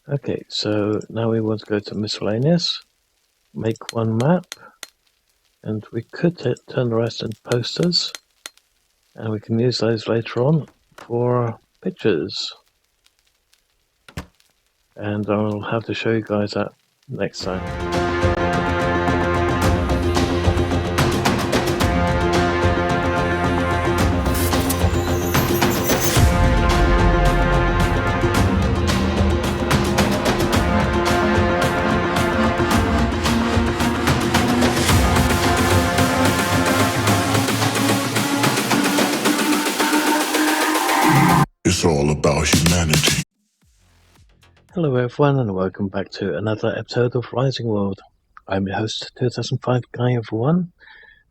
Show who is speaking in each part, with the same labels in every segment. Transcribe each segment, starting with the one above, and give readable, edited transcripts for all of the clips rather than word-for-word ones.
Speaker 1: Okay, so now we want to go to miscellaneous, make one map, and we could turn the rest into posters, and we can use those later on for pictures. And I'll have to show you guys that next time.
Speaker 2: It's all about humanity.
Speaker 1: Hello everyone and welcome back to another episode of Rising World. I'm your host 2005 Guy everyone.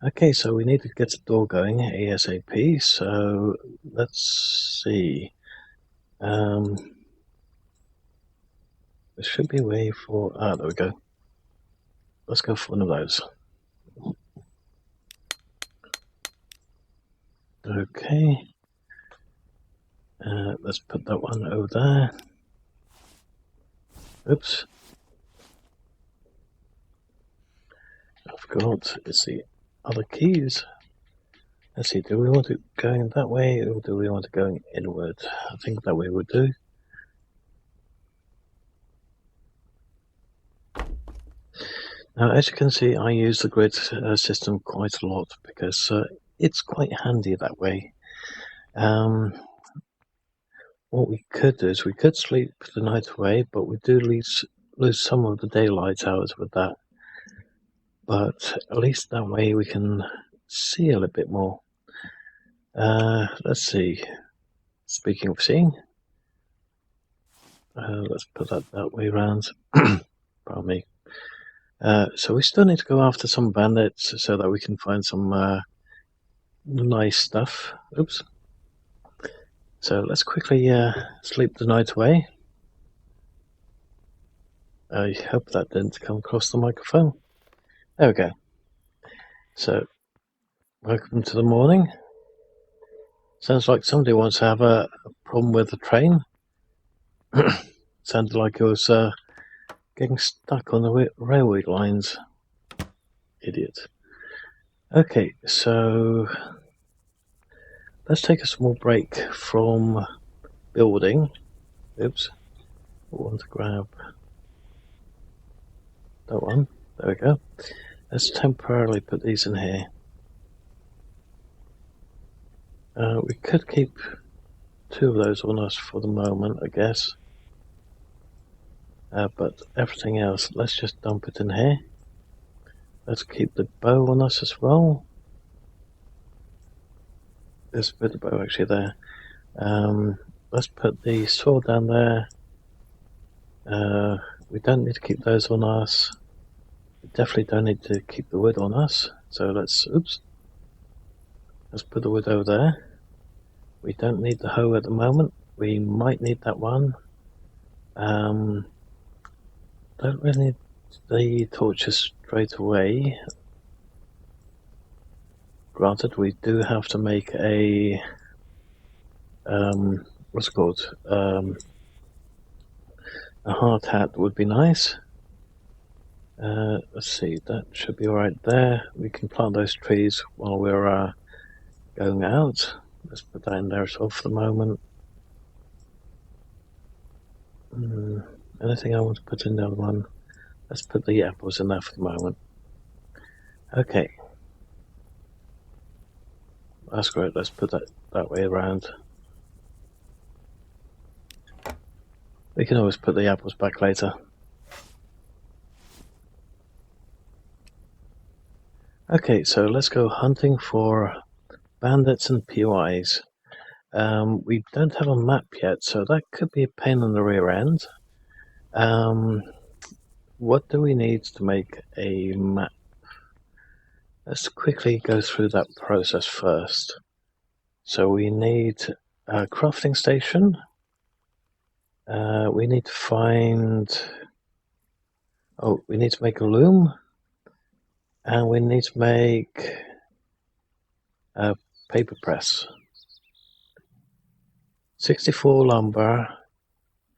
Speaker 1: Okay, so we need to get the door going ASAP, so let's see. There should be a way for... there we go. Let's go for one of those. Okay. Let's put that one over there. Oops. I forgot, it's the other keys. Let's see, do we want it going that way or do we want it going inward? I think that way would do. Now, as you can see, I use the grid system quite a lot because it's quite handy that way. What we could do is we could sleep the night away, but we do lose some of the daylight hours with that. But at least that way we can see a little bit more. Let's see. Speaking of seeing, let's put that way around. Pardon me. So we still need to go after some bandits so that we can find some nice stuff. Oops. So let's quickly sleep the night away. I hope that didn't come across the microphone. There we go. So, welcome to the morning. Sounds like somebody wants to have a problem with the train. Sounded like it was getting stuck on the railway lines. Idiot. Okay, so let's take a small break from building. Oops. I want to grab that one. There we go. Let's temporarily put these in here. We could keep two of those on us for the moment, I guess. But everything else, let's just dump it in here. Let's keep the bow on us as well. There's a bit of bow actually there. Let's put the sword down there. We don't need to keep those on us. We definitely don't need to keep the wood on us. So let's put the wood over there. We don't need the hoe at the moment. We might need that one. Don't really need the torches straight away. Granted, we do have to make a what's it called? A hard hat would be nice. Let's see, that should be alright there. We can plant those trees while we're going out. Let's put that in there as well for the moment. Anything I want to put in the other one? Let's put the apples in there for the moment. Okay. That's great, let's put that way around. We can always put the apples back later. Okay, so let's go hunting for bandits and POIs. We don't have a map yet, so that could be a pain in the rear end. What do we need to make a map? Let's quickly go through that process first. So we need a crafting station. We need to find... we need to make a loom. And we need to make a paper press. 64 lumber,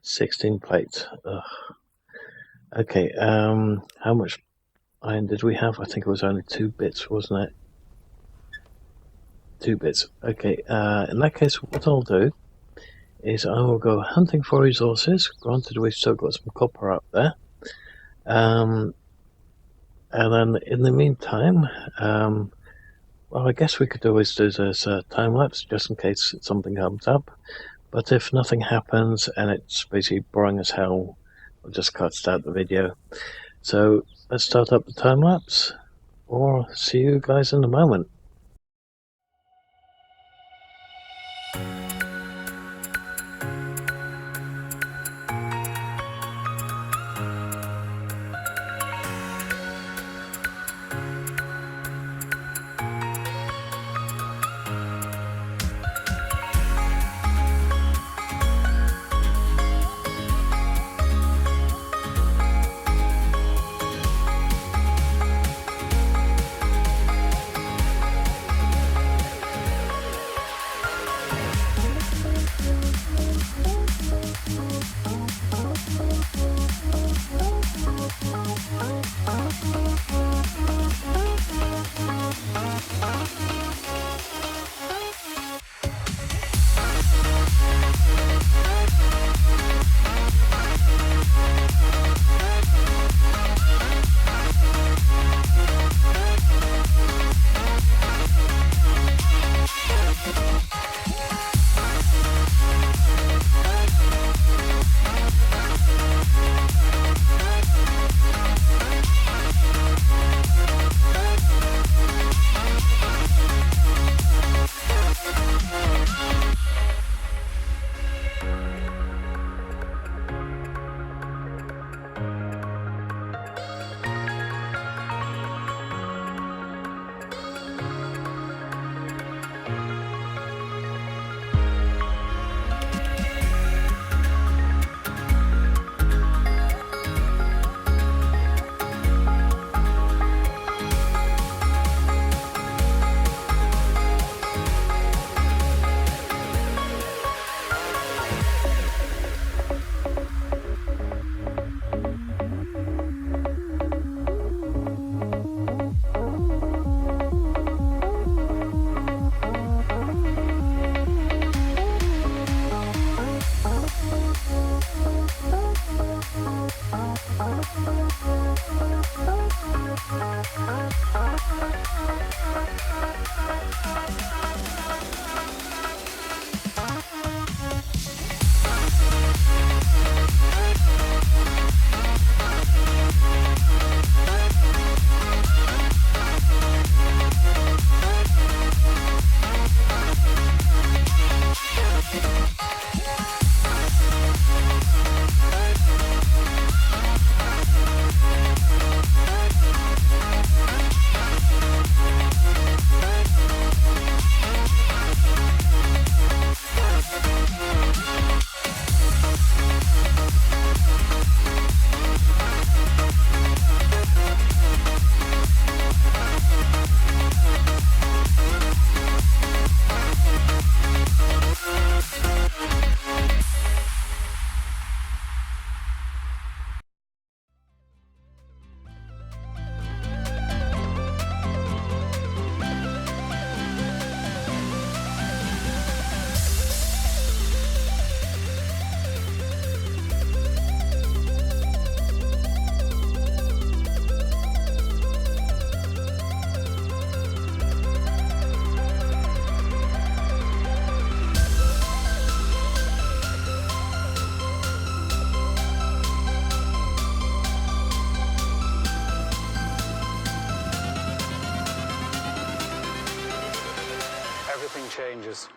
Speaker 1: 16 plates. Ugh. Okay, how much iron did we have? I think it was only 2 bits, wasn't it? 2 bits. Okay, in that case, what I'll do is I will go hunting for resources. Granted, we've still got some copper up there. And then in the meantime, well, I guess we could always do this time-lapse just in case something comes up. But if nothing happens and it's basically boring as hell, we'll just cut out the video. So let's start up the time-lapse, or see you guys in a moment.
Speaker 3: changes.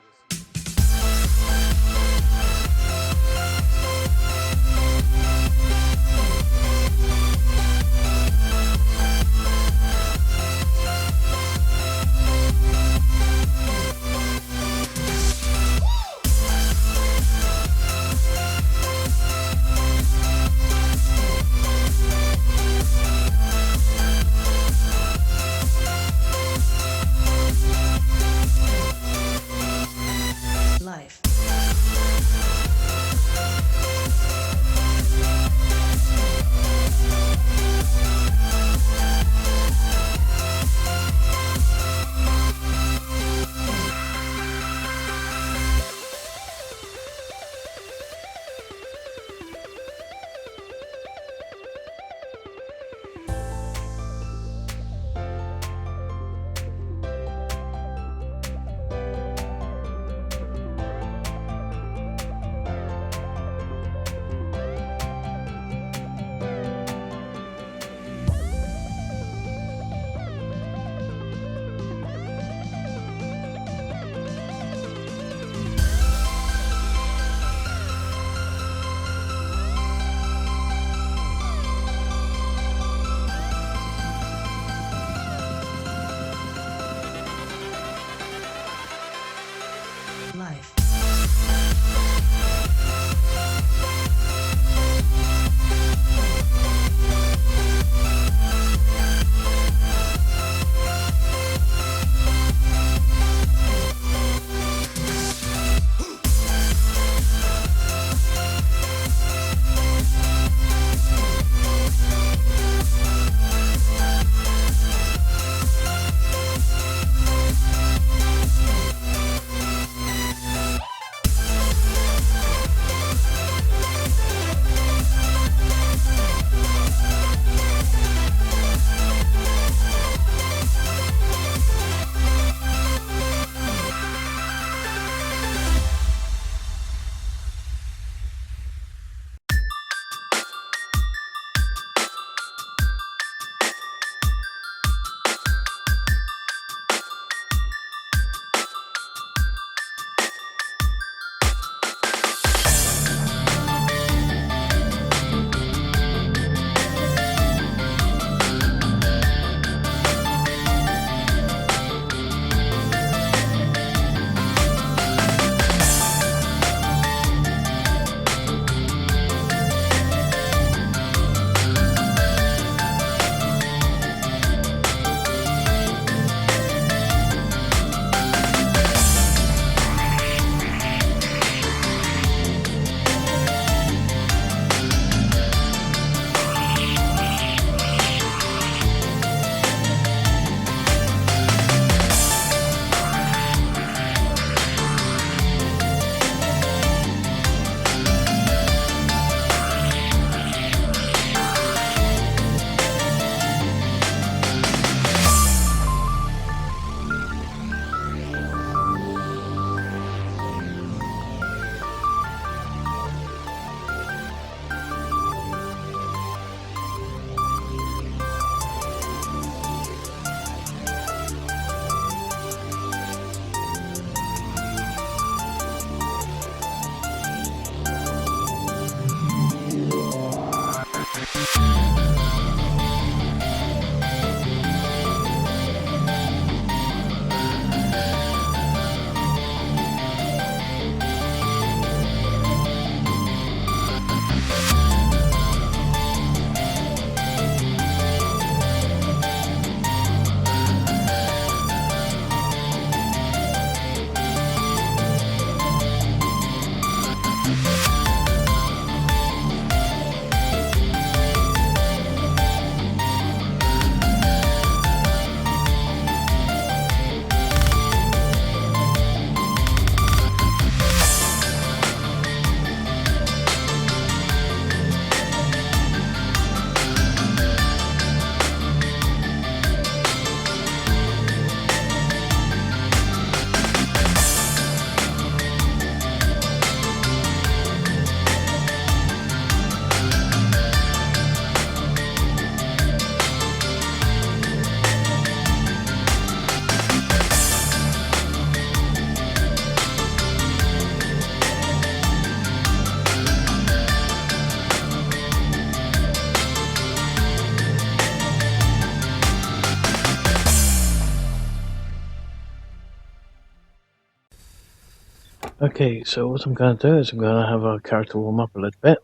Speaker 1: Okay, so what I'm going to do is I'm going to have our character warm up a little bit,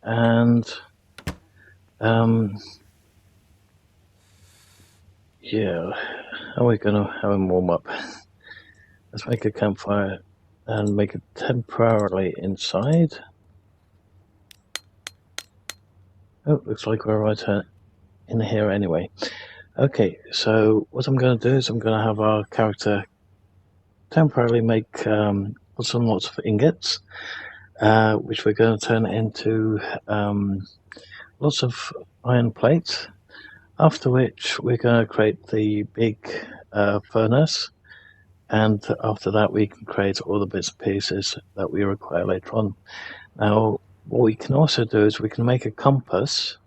Speaker 1: and yeah, how are we going to have him warm up? Let's make a campfire and make it temporarily inside. Oh, looks like we're right in here anyway. Okay, so what I'm going to do is I'm going to have our character temporarily make lots and lots of ingots, which we're going to turn into lots of iron plates, after which we're going to create the big furnace, and after that we can create all the bits and pieces that we require later on. Now, what we can also do is we can make a compass.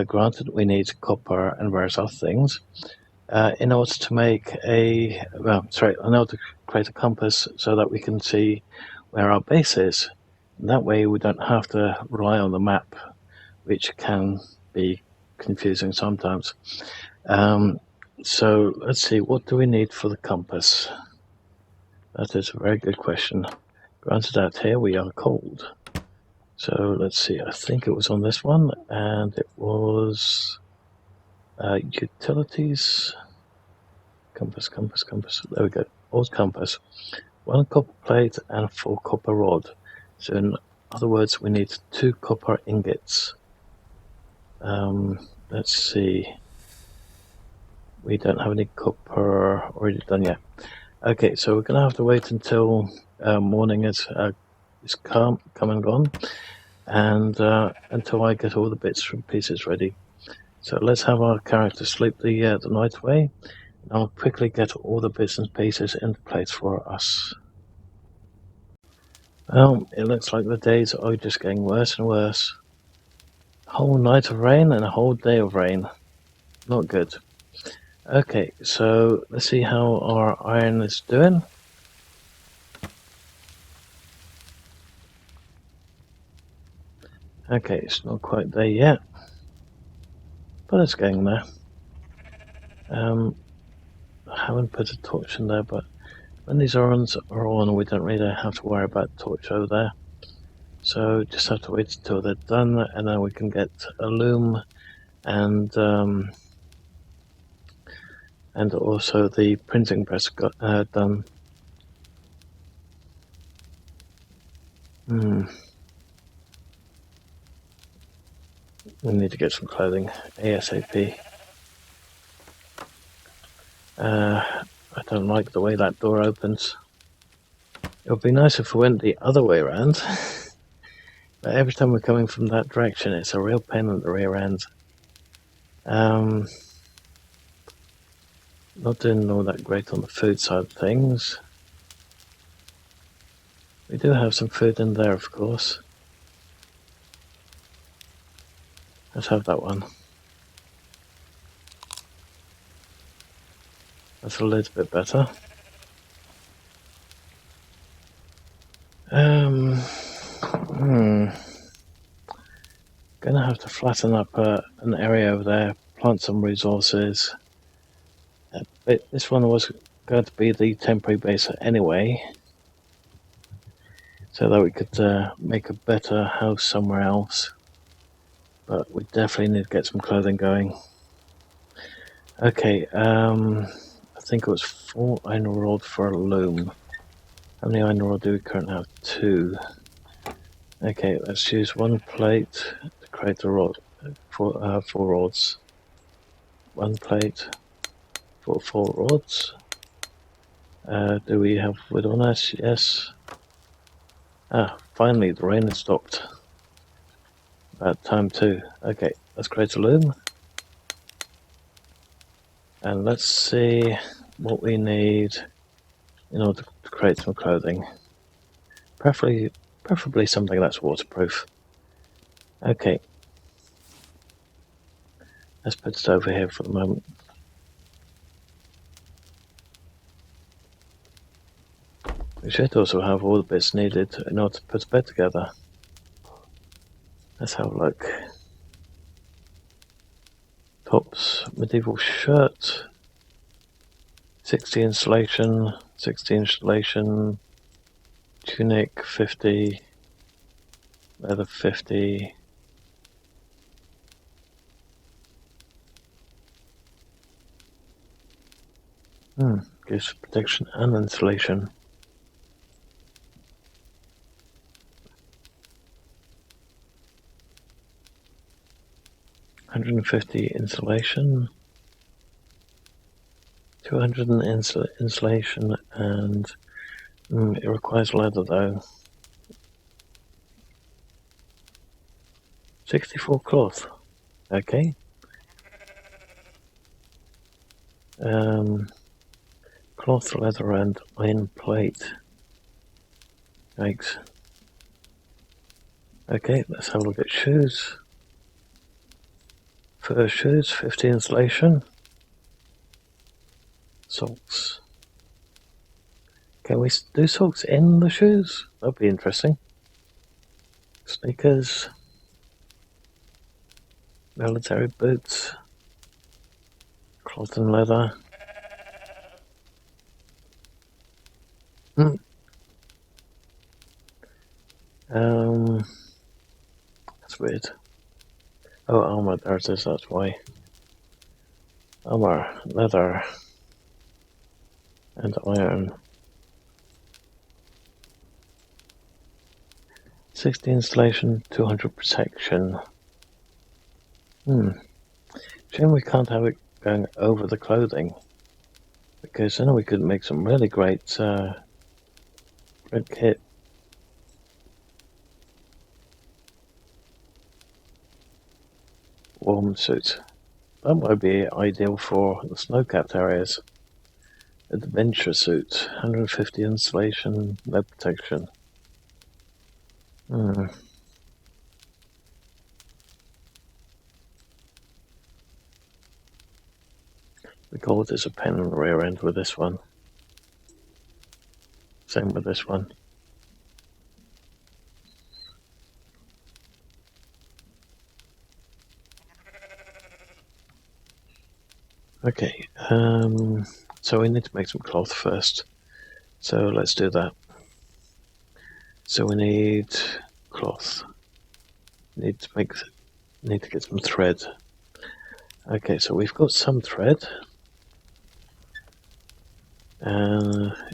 Speaker 1: Granted, we need copper and various other things in order to make in order to create a compass so that we can see where our base is. And that way we don't have to rely on the map, which can be confusing sometimes. So let's see, what do we need for the compass? That is a very good question. Granted that here we are cold. So let's see, I think it was on this one, and it was utilities, compass, there we go, old compass, 1 copper plate and 4 copper rod. So in other words, we need 2 copper ingots. Let's see, we don't have any copper already done yet. Okay, so we're going to have to wait until morning is come and gone, and until I get all the bits and pieces ready. So let's have our character sleep the night away, and I'll quickly get all the bits and pieces into place for us. Well, it looks like the days are just getting worse and worse. A whole night of rain and a whole day of rain. Not good. Okay, so let's see how our iron is doing. Okay, it's not quite there yet, but it's getting there. I haven't put a torch in there, but when these irons are on, we don't really have to worry about the torch over there. So just have to wait until they're done, and then we can get a loom and also the printing press done. We need to get some clothing ASAP. I don't like the way that door opens. It would be nice if we went the other way around. But every time we're coming from that direction, it's a real pain in the rear end. Not doing all that great on the food side of things. We do have some food in there, of course. Let's have that one. That's a little bit better. Gonna have to flatten up an area over there, plant some resources. But this one was going to be the temporary base anyway, so that we could make a better house somewhere else. But we definitely need to get some clothing going. Okay, I think it was 4 iron rod for a loom. How many iron rod do we currently have? 2. Okay, let's use 1 plate to create a rod. 4 rods. 1 plate for 4 rods. Do we have wood on us? Yes. Finally the rain has stopped. About time too. Okay, let's create a loom. And let's see what we need in order to create some clothing. Preferably something that's waterproof. Okay. Let's put it over here for the moment. We should also have all the bits needed in order to put a bed together. Let's have a look. Tops, medieval shirt, 60 insulation, 60 insulation, tunic 50, leather 50. Gives protection and insulation. $150 insulation, 200 insulation, and it requires leather though. 64 cloth. Okay. Cloth, leather, and iron plate. Yikes. Okay, let's have a look at shoes. Fur shoes, 50 insulation. Socks. Can we do socks in the shoes? That'd be interesting. Sneakers. Military boots. Cloth and leather. That's weird. Oh, armor, there it is, that's why. Armor, leather, and iron. 60 installation, 200 protection. Shame we can't have it going over the clothing, because then we could make some really great red kit. Warm suit. That might be ideal for the snow-capped areas. Adventure suit, 150 insulation, lead protection. The gold is a pen on the rear end with this one. Same with this one. Okay, so we need to make some cloth first. So let's do that. So we need cloth. Need to get some thread. Okay, so we've got some thread.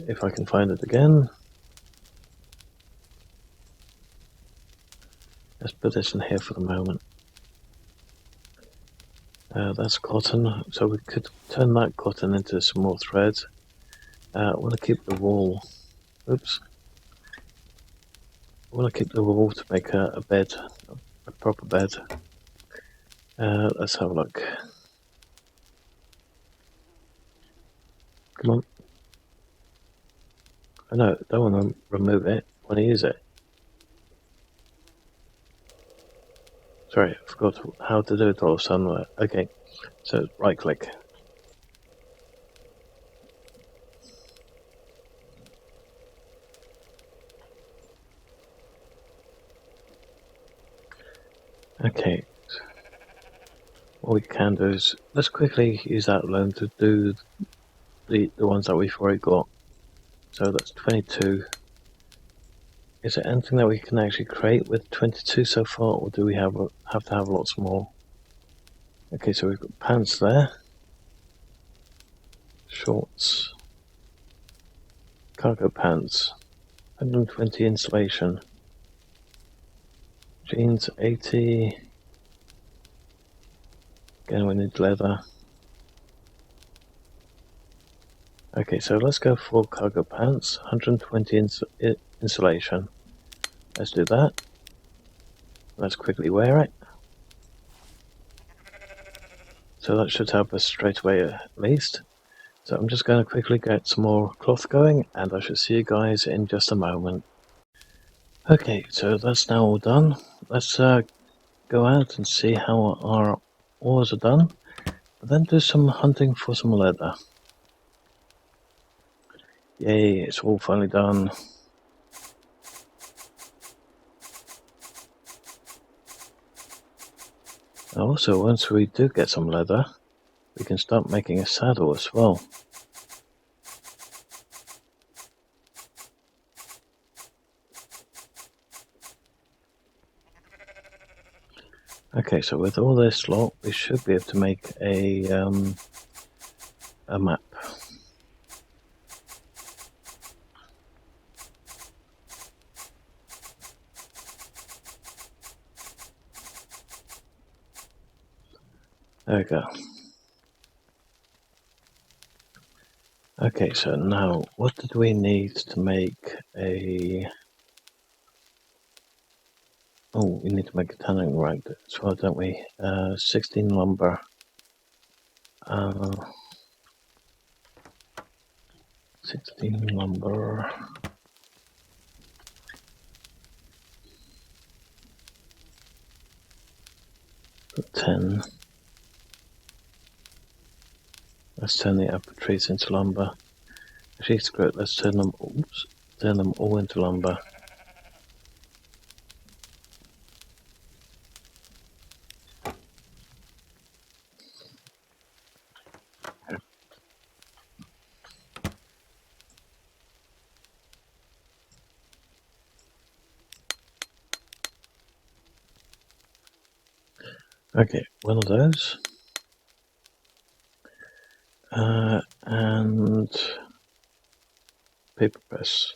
Speaker 1: If I can find it again. Let's put this in here for the moment. That's cotton, so we could turn that cotton into some more thread. I want to keep the wool. Oops. I want to keep the wool to make a bed, a proper bed. Let's have a look. Come on. I know, don't want to remove it, I want to use it. Sorry, I forgot how to do it all of a sudden. Okay, so right click. Okay, what we can do is, let's quickly use that loan to do the ones that we've already got. So that's 22. Is there anything that we can actually create with 22 so far, or do we have to have lots more? Okay, so we've got pants there. Shorts. Cargo pants. 120 insulation. Jeans 80. Again, we need leather. Okay, so let's go for cargo pants. 120 insulation. Let's do that. Let's quickly wear it. So that should help us straight away at least. So I'm just going to quickly get some more cloth going, and I shall see you guys in just a moment. Okay, so that's now all done. Let's go out and see how our ores are done, but then do some hunting for some leather. Yay, it's all finally done. Also, once we do get some leather, we can start making a saddle as well. Okay, so with all this lot, we should be able to make a map. There we go. Okay, so now, what did we need to make a... Oh, we need to make a tanning rack as well, don't we? 16 lumber. 16 lumber. Put 10. Let's turn the apple trees into lumber. Actually, screw it. Let's turn them. Oops, turn them all into lumber. Okay, one of those. And paper press.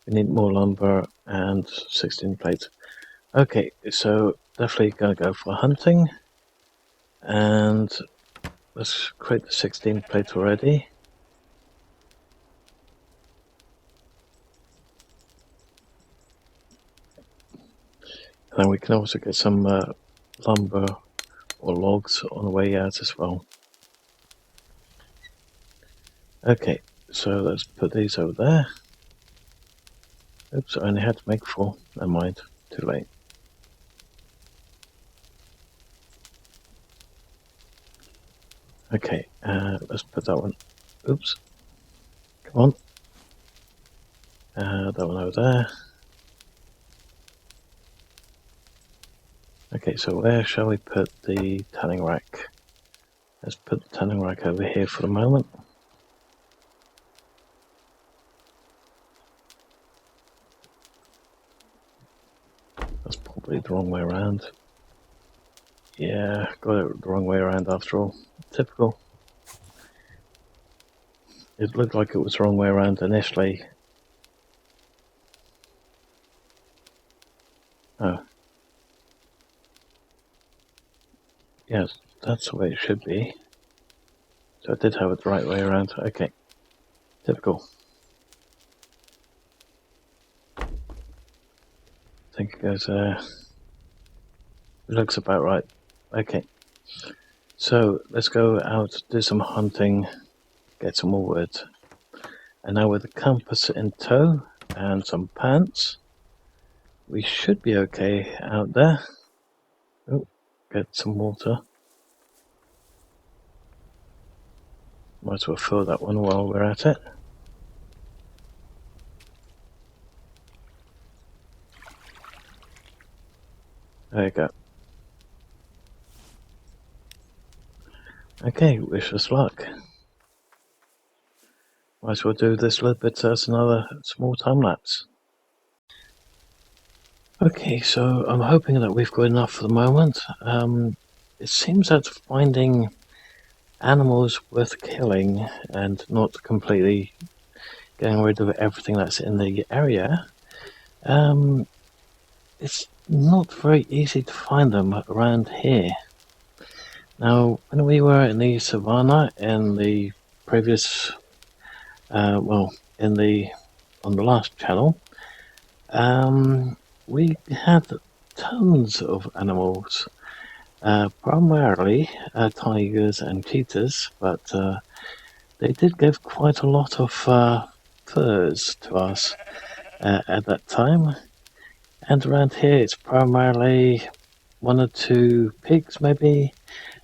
Speaker 1: We need more lumber and 16 plates. Okay, so definitely gonna go for hunting. And let's create the 16 plate already. And then we can also get some lumber or logs on the way out as well. Okay, so let's put these over there. Oops, I only had to make 4. Never mind, too late. Okay, let's put that one. Oops, come on. That one over there. Okay, so where shall we put the tanning rack? Let's put the tanning rack over here for the moment. That's probably the wrong way around. Yeah, got it the wrong way around after all. Typical. It looked like it was the wrong way around initially. Oh. Yes, that's the way it should be. So I did have it the right way around. Okay. Typical. I think it goes there. Looks about right. Okay. So let's go out, do some hunting, get some more wood. And now with the compass in tow and some pants, we should be okay out there. Oh, get some water. Might as well fill that one while we're at it. There you go. Okay, wish us luck. Might as well do this a little bit as another small time lapse. Okay, so I'm hoping that we've got enough for the moment. It seems that finding animals worth killing and not completely getting rid of everything that's in the area, it's not very easy to find them around here. Now, when we were in the savannah in the previous, on the last channel, we had tons of animals, primarily tigers and cheetahs, but they did give quite a lot of furs to us at that time. And around here it's primarily 1 or 2 pigs, maybe,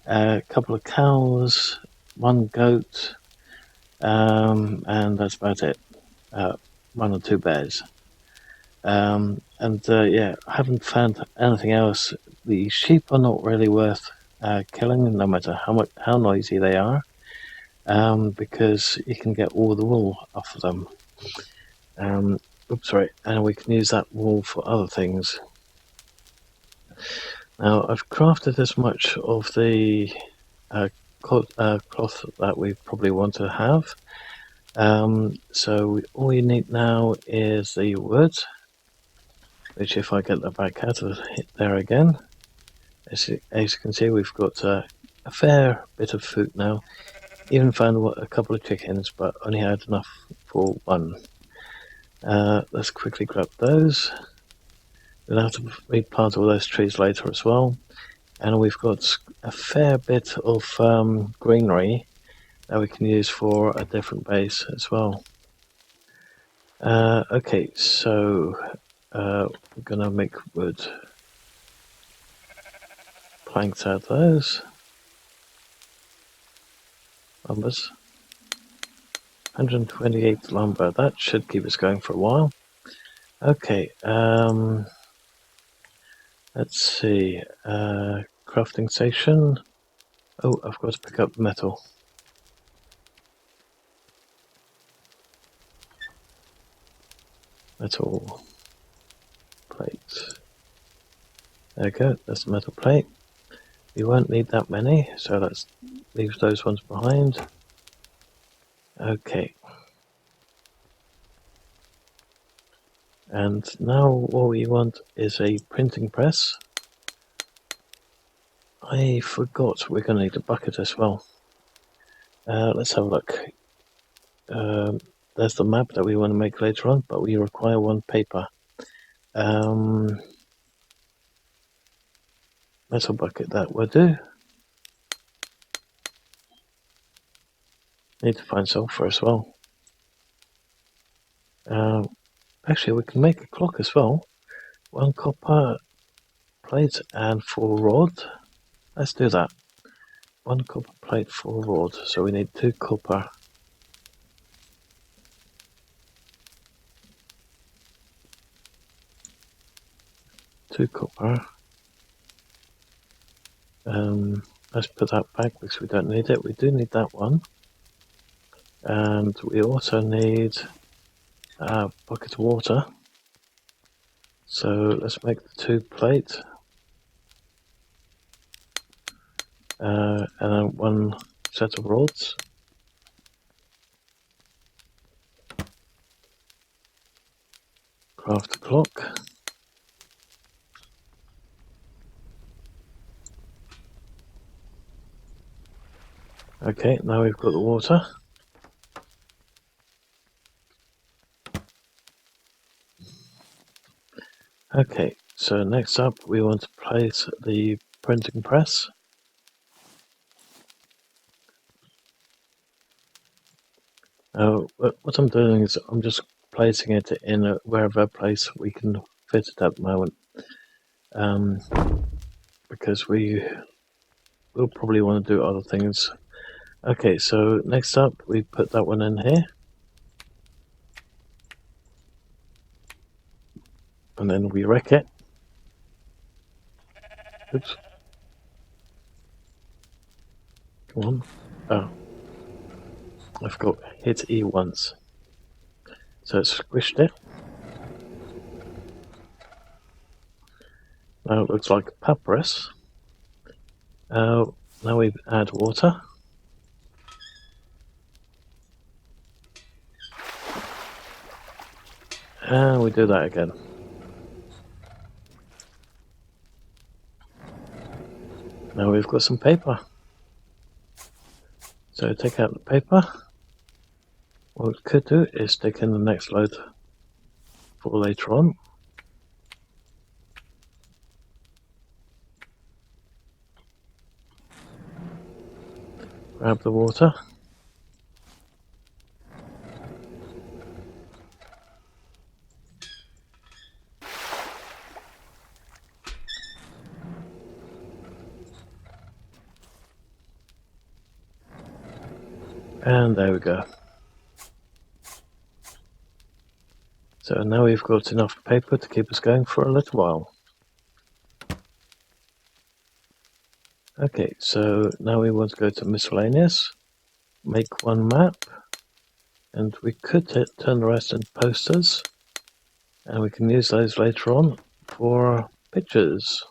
Speaker 1: a couple of cows, 1 goat, and that's about it. 1 or 2 bears. Yeah, I haven't found anything else. The sheep are not really worth killing, no matter how noisy they are, because you can get all the wool off of them. Oops, sorry, and we can use that wool for other things. Now I've crafted as much of the cloth that we probably want to have. So all you need now is the wood, which if I get that back out of there again, as you can see, we've got a fair bit of food now. Even found a couple of chickens, but only had enough for one. Let's quickly grab those. We'll have to replant all those trees later as well. And we've got a fair bit of greenery that we can use for a different base as well. Okay, so we're gonna make wood planks out of those. Lumbers. 128 lumber, that should keep us going for a while. Okay, let's see, crafting station. Oh, I've got to pick up metal. Metal plate. There we go, that's the metal plate. We won't need that many, so let's leave those ones behind. Okay. And now what we want is a printing press. I forgot we're going to need a bucket as well. Let's have a look. There's the map that we want to make later on, but we require one paper. Metal bucket, that will do. Need to find sulfur as well. Actually, we can make a clock as well. 1 copper plate and 4 rod. Let's do that. 1 copper plate, 4 rod. So we need 2 copper. Let's put that back because we don't need it. We do need that one. And we also need a bucket of water. So let's make the 2 plate. And then 1 set of rods. Craft a clock. Okay, now we've got the water. Okay, so next up we want to place the printing press. What I'm doing is I'm just placing it in wherever place we can fit it at the moment. Because we will probably want to do other things. Okay, so next up we put that one in here. And then we wreck it. Oops. Come on. Oh. I've got hit E once. So it's squished it. Now it looks like papyrus. Now we add water. And we do that again. Now we've got some paper. So take out the paper. What we could do is stick in the next load for later on. Grab the water. And there we go. So now we've got enough paper to keep us going for a little while. Okay, so now we want to go to miscellaneous, make 1 map, and we could turn the rest into posters, and we can use those later on for pictures.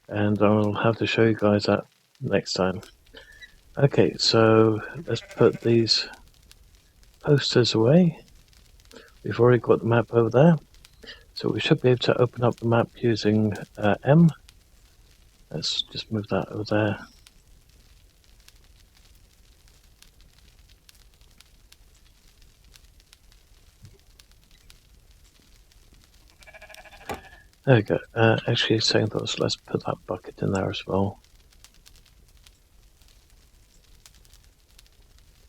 Speaker 1: and I'll have to show you guys that next time. Okay, so let's put these posters away. We've already got the map over there, so we should be able to open up the map using M. Let's just move that over there. There we go. Actually, second thoughts, let's put that bucket in there as well.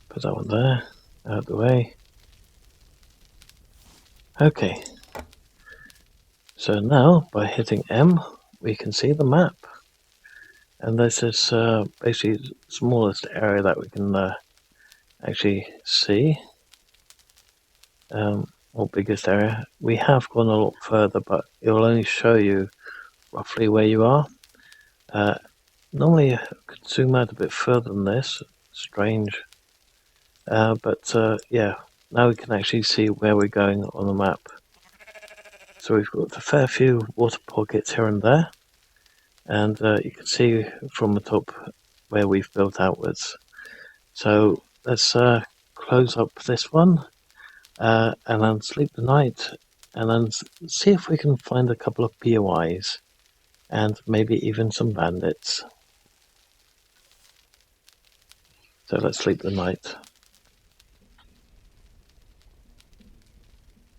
Speaker 1: Put that one there, out of the way. Okay. So now, by hitting M, we can see the map. And this is basically the smallest area that we can actually see. Or biggest area. We have gone a lot further, but it will only show you roughly where you are. Normally I could zoom out a bit further than this. Strange. But yeah, now we can actually see where we're going on the map. So we've got a fair few water pockets here and there. And you can see from the top where we've built outwards. So let's close up this one. And then sleep the night, and then see if we can find a couple of POIs, and maybe even some bandits. So let's sleep the night.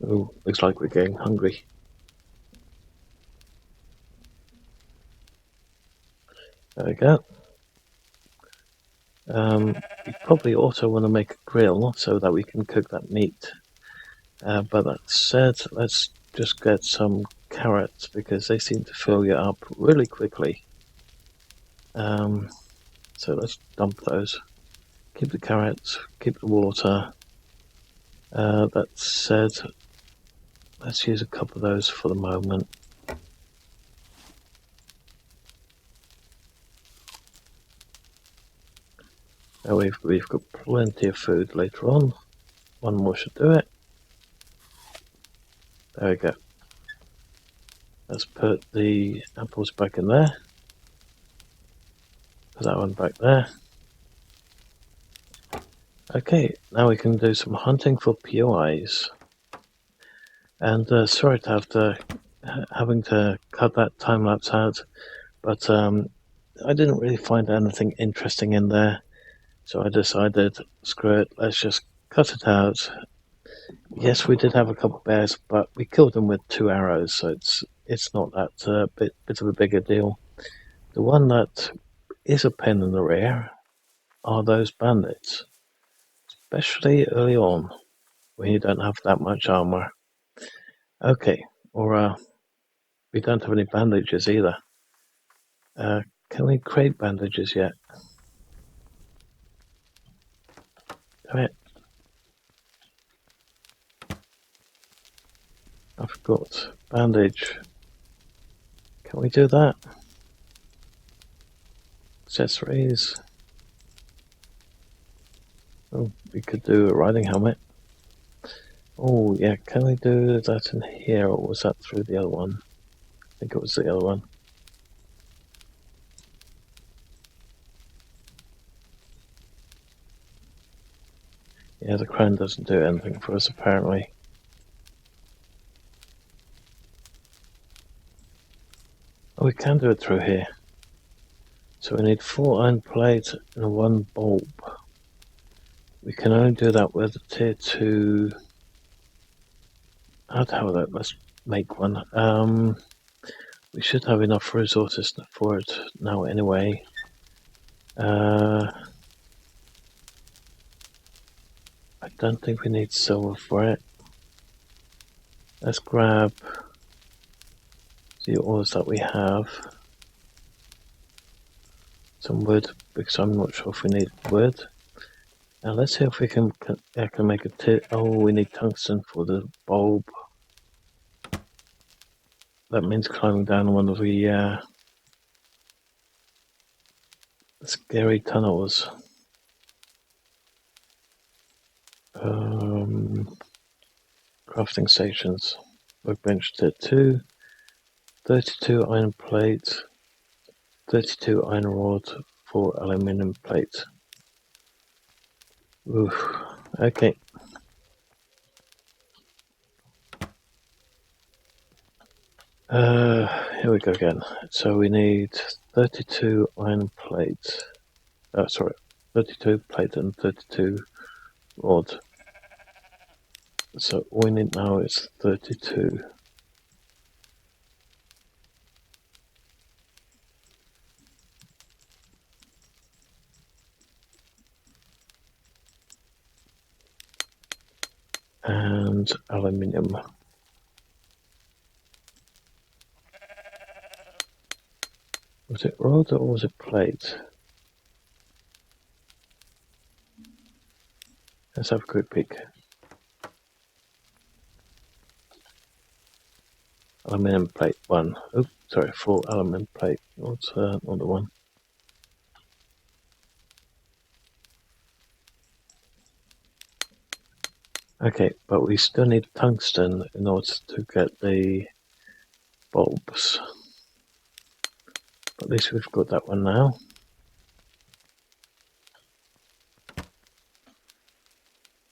Speaker 1: Oh, looks like we're getting hungry. There we go. We probably also want to make a grill so that we can cook that meat. But that said, let's just get some carrots because they seem to fill you up really quickly. So let's dump those. Keep the carrots, keep the water. That said, let's use a couple of those for the moment. Now we've got plenty of food later on. One more should do it. There we go. Let's put the apples back in there. Put that one back there. Okay, now we can do some hunting for POIs. And sorry to have to having to cut that time lapse out, but I didn't really find anything interesting in there, so I decided, screw it, let's just cut it out. Yes, we did have a couple of bears, but we killed them with 2 arrows, so it's not that bit of a bigger deal. The one that is a pain in the rear are those bandits, especially early on when you don't have that much armor. Okay, or we don't have any bandages either. Can we create bandages yet? Damn it. I forgot. Bandage. Can we do that? Accessories. Oh, we could do a riding helmet. Oh, yeah, can we do that in here, or was that through the other one? I think it was the other one. Yeah, the crown doesn't do anything for us, apparently. Oh, we can do it through here. So we need 4 iron plates and 1 bulb. We can only do that with a tier 2... I'd have that, let's make one. We should have enough resources for it now anyway. I don't think we need silver for it. Let's grab the ores that we have. Some wood, because I'm not sure if we need wood. Now let's see if we can make a tip. Oh, we need tungsten for the bulb. That means climbing down one of the scary tunnels. Crafting stations. Workbench tier 2. 32 iron plates. 32 iron rod, 4 aluminium plate. Oof. Okay. Here we go again. So we need 32 iron plates. Sorry, 32 plate and 32 rod. So all we need now is 32. And aluminium. Was it rod or was it plate? Let's have a quick peek. Aluminium plate 1. Oops, sorry, 4 aluminium plate. What's another one? Okay, but we still need tungsten in order to get the bulbs. But at least we've got that one now.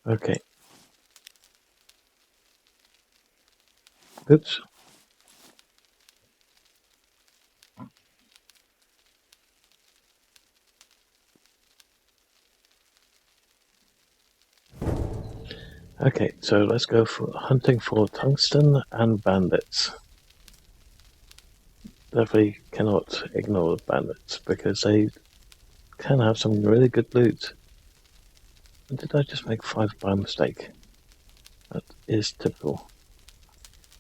Speaker 1: Okay. Good. Okay, so let's go for hunting for tungsten and bandits. Definitely cannot ignore the bandits because they can have some really good loot. Did I just make 5 by mistake? That is typical.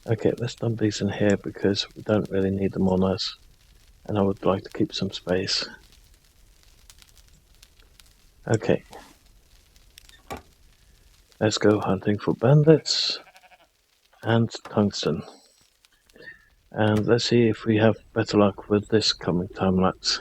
Speaker 1: Okay, let's dump these in here because we don't really need them on us, and I would like to keep some space. Okay. Let's go hunting for bandits and tungsten. And let's see if we have better luck with this coming time lapse.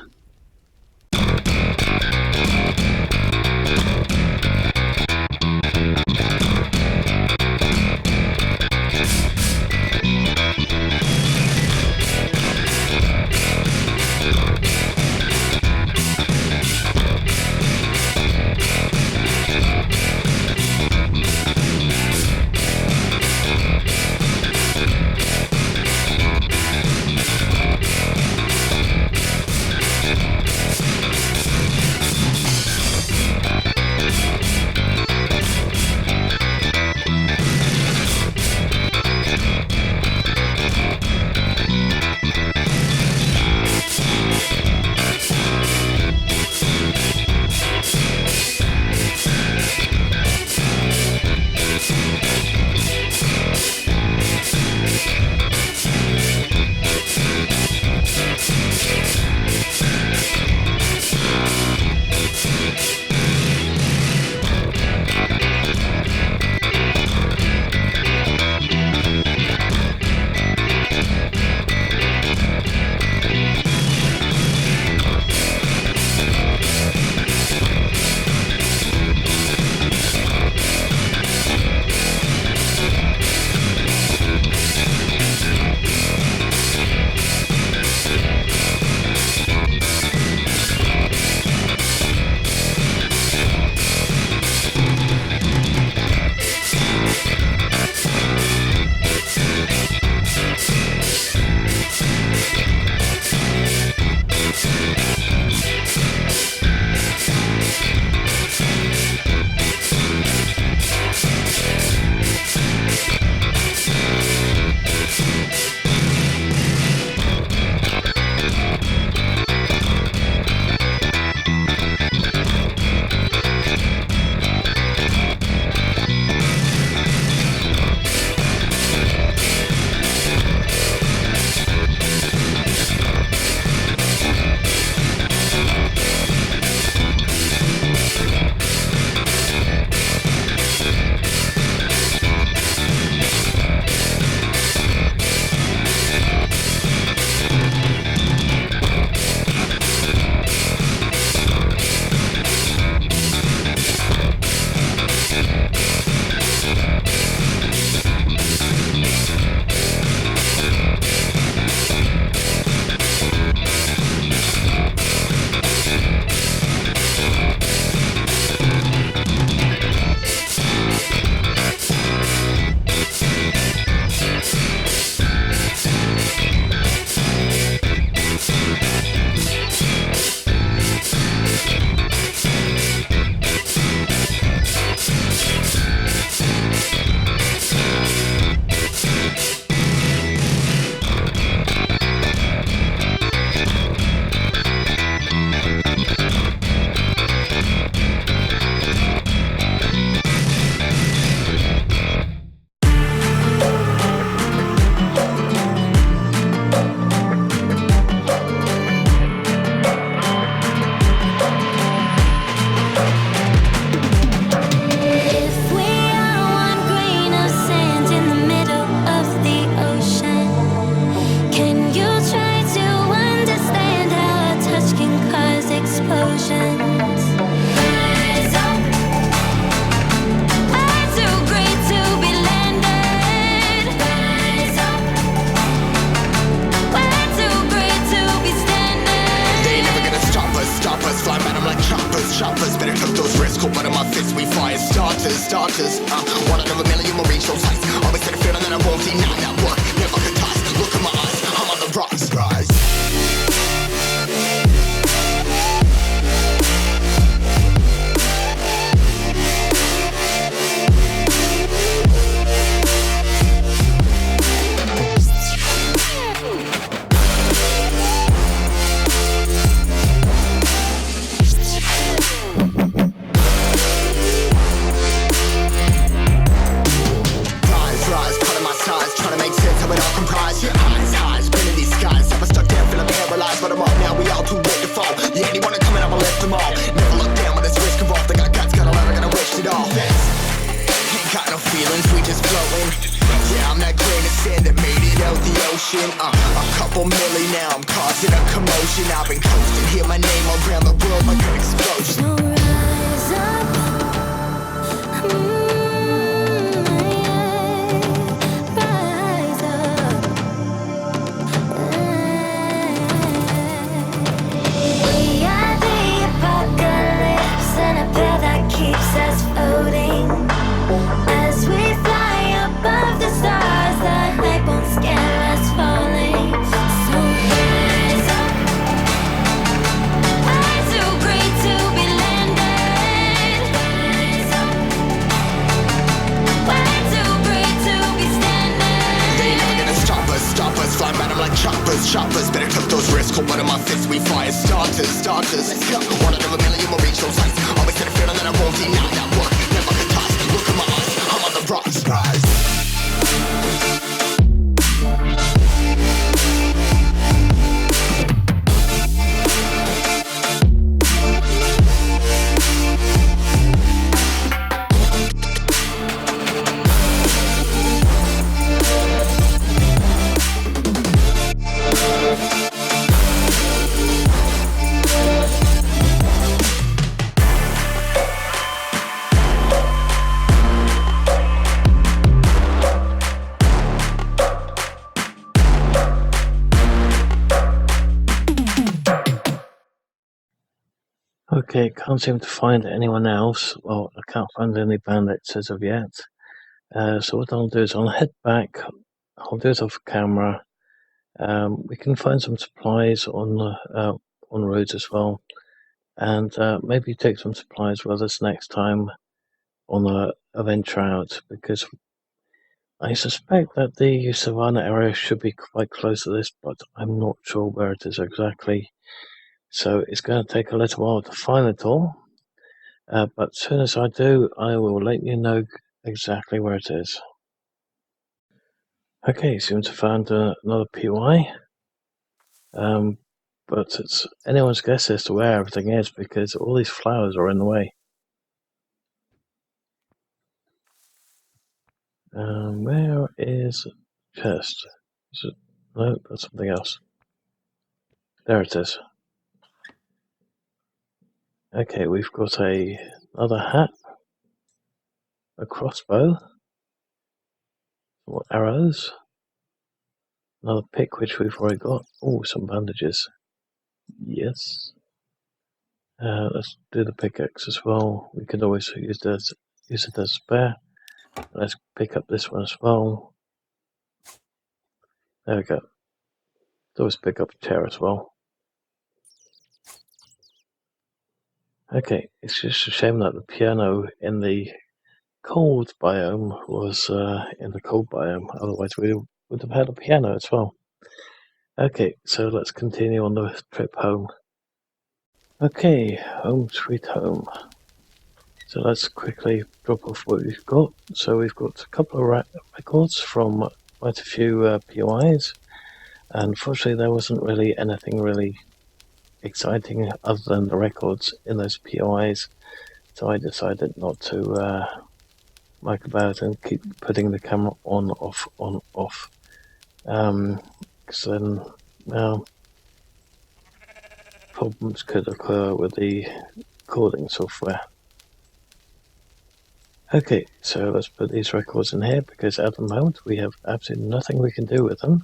Speaker 3: starters. One out of a million will reach those heights. Always had a feeling that I won't deny that work. Never could toss. Look in my eyes, I'm on the rocks. Rise. A couple milli now, I'm causing a commotion. I've been coasting, hear my name around the world like an explosion.
Speaker 4: Rise up, rise up. We are the apocalypse, and a path that keeps us floating. As we fly above the stars, the light won't scare us falling. So rise up. Way too great to be landed. Rise up. Way too great to be standing.
Speaker 3: They never gonna stop us. Fly by them like choppers. Better tuck those risks. Hold one of my fists, we fire starters. Let's go. One out of a million will reach those heights. Always had a feeling that I won't deny that work. Never could toss. Look in my eyes, I'm on the rocks. Rise.
Speaker 1: Okay, can't seem to find anyone else. Well, I can't find any bandits as of yet. So what I'll do is I'll head back. I'll do it off camera. We can find some supplies on roads as well, and maybe take some supplies with us next time on a venture out, because I suspect that the savannah area should be quite close to this, but I'm not sure where it is exactly. So it's going to take a little while to find it all. But as soon as I do, I will let you know exactly where it is. Okay, seems to have found another POI. But it's anyone's guess as to where everything is, because all these flowers are in the way. Where is chest? Is it? No, that's something else. There it is. Okay, we've got another hat, a crossbow, more arrows, another pick which we've already got. Oh, some bandages. Yes. Let's do the pickaxe as well. We could always use it as a spare. Let's pick up this one as well. There we go. Always pick up a chair as well. Okay, it's just a shame that the piano in the cold biome was in the cold biome. Otherwise, we would have had a piano as well. Okay, so let's continue on the trip home. Okay, home sweet home. So let's quickly drop off what we've got. So we've got a couple of records from quite a few POIs. Unfortunately, there wasn't really anything really exciting other than the records in those POIs. So I decided not to mic about and keep putting the camera on, off, on, off. Because then, well, problems could occur with the recording software. Okay, so let's put these records in here, because at the moment we have absolutely nothing we can do with them.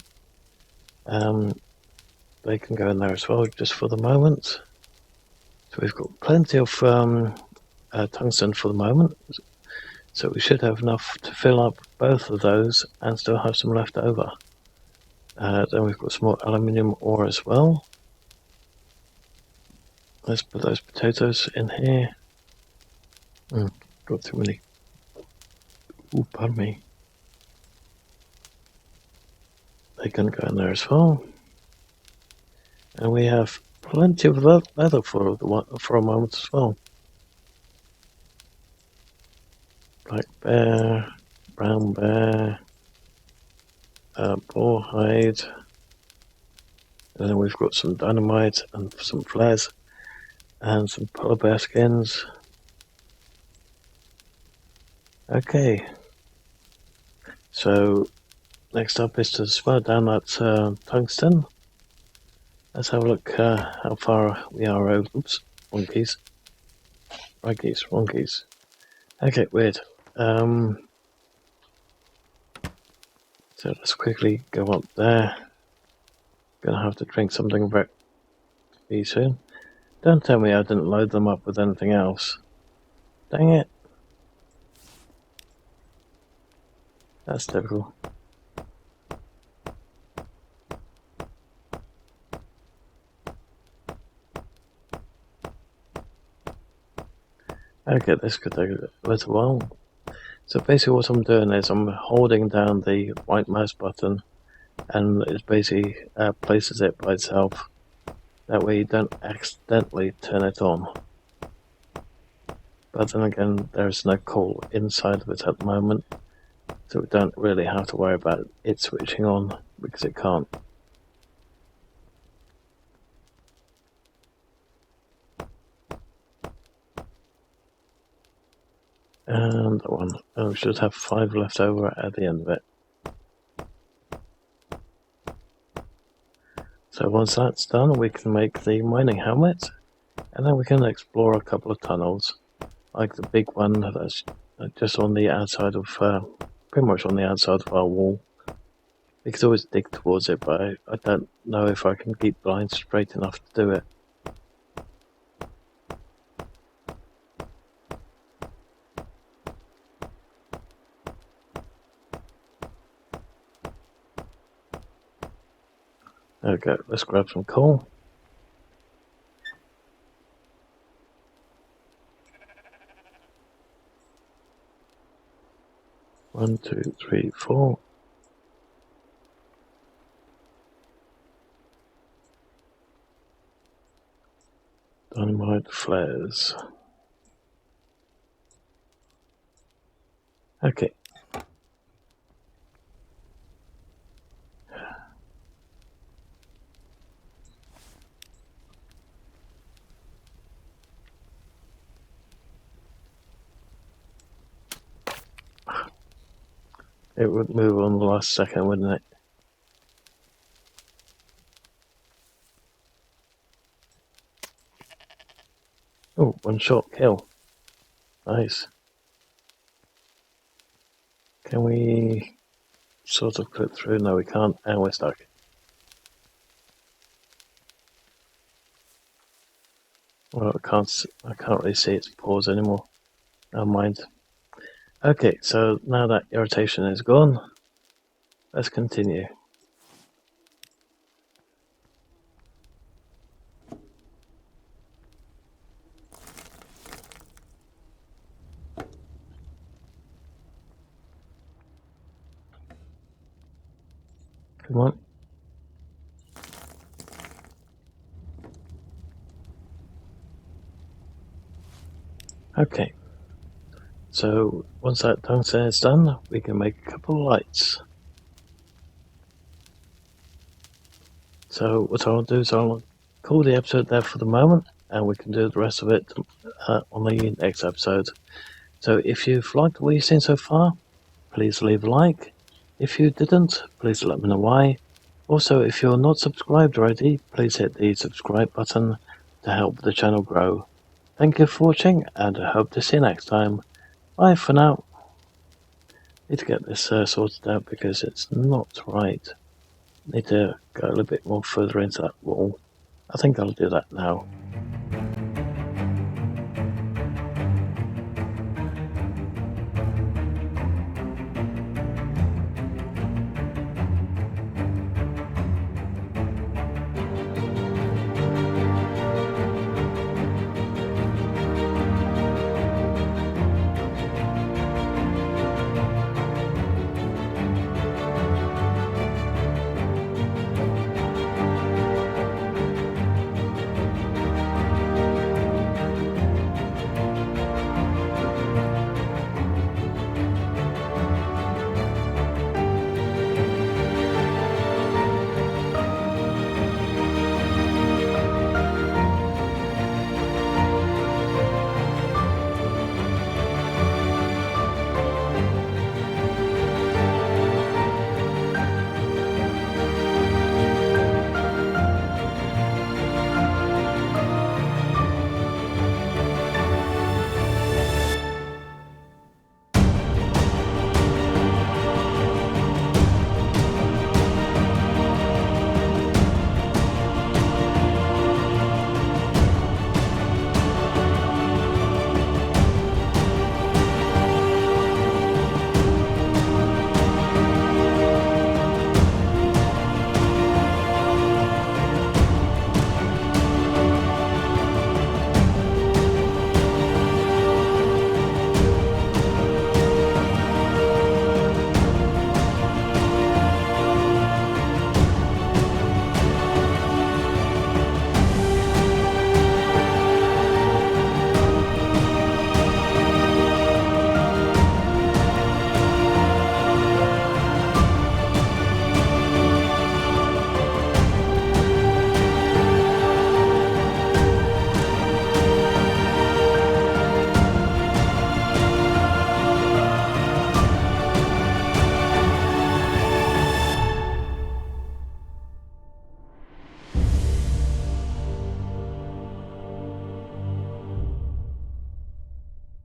Speaker 1: They can go in there as well, just for the moment. So we've got plenty of tungsten for the moment, So we should have enough to fill up both of those and still have some left over. Then we've got some more aluminium ore as well. Let's put those potatoes in here. Got too many. Ooh, pardon me. They can go in there as well. And we have plenty of leather for a moment as well. Black bear, brown bear, boar hide, and then we've got some dynamite and some flares and some polar bear skins. Okay, so next up is to smell down that tungsten. Let's have a look how far we are over. Oops, wrong keys. Right keys, wrong keys. Okay, weird. So let's quickly go up there. Gonna have to drink something very soon. Don't tell me I didn't load them up with anything else. Dang it. That's typical. Okay, this could take a little while. So basically what I'm doing is I'm holding down the right mouse button and it basically places it by itself. That way you don't accidentally turn it on. But then again, there's no coal inside of it at the moment, so we don't really have to worry about it switching on because it can't. And that one. And we should have 5 left over at the end of it. So once that's done, we can make the mining helmet, and then we can explore a couple of tunnels, like the big one that's just on the outside of, pretty much on the outside of our wall. We could always dig towards it, but I don't know if I can keep the line straight enough to do it. There we go, let's grab some coal. One, 2, 3, 4. Dynamite flares. Okay. It would move on the last second, wouldn't it? Oh, one shot kill. Nice. Can we sort of clip through? No, we can't, and we're stuck. Well, I can't really see its pause anymore. Never mind. Okay, so now that irritation is gone, let's continue. Come on. Okay. So once that tungsten is done, we can make a couple of lights. So what I'll do is I'll call the episode there for the moment, and we can do the rest of it on the next episode. So if you've liked what you've seen so far, please leave a like. If you didn't, please let me know why. Also, if you're not subscribed already, please hit the subscribe button to help the channel grow. Thank you for watching, and I hope to see you next time. Bye for now. Need to get this sorted out because it's not right. Need to go a little bit more further into that wall. I think I'll do that now.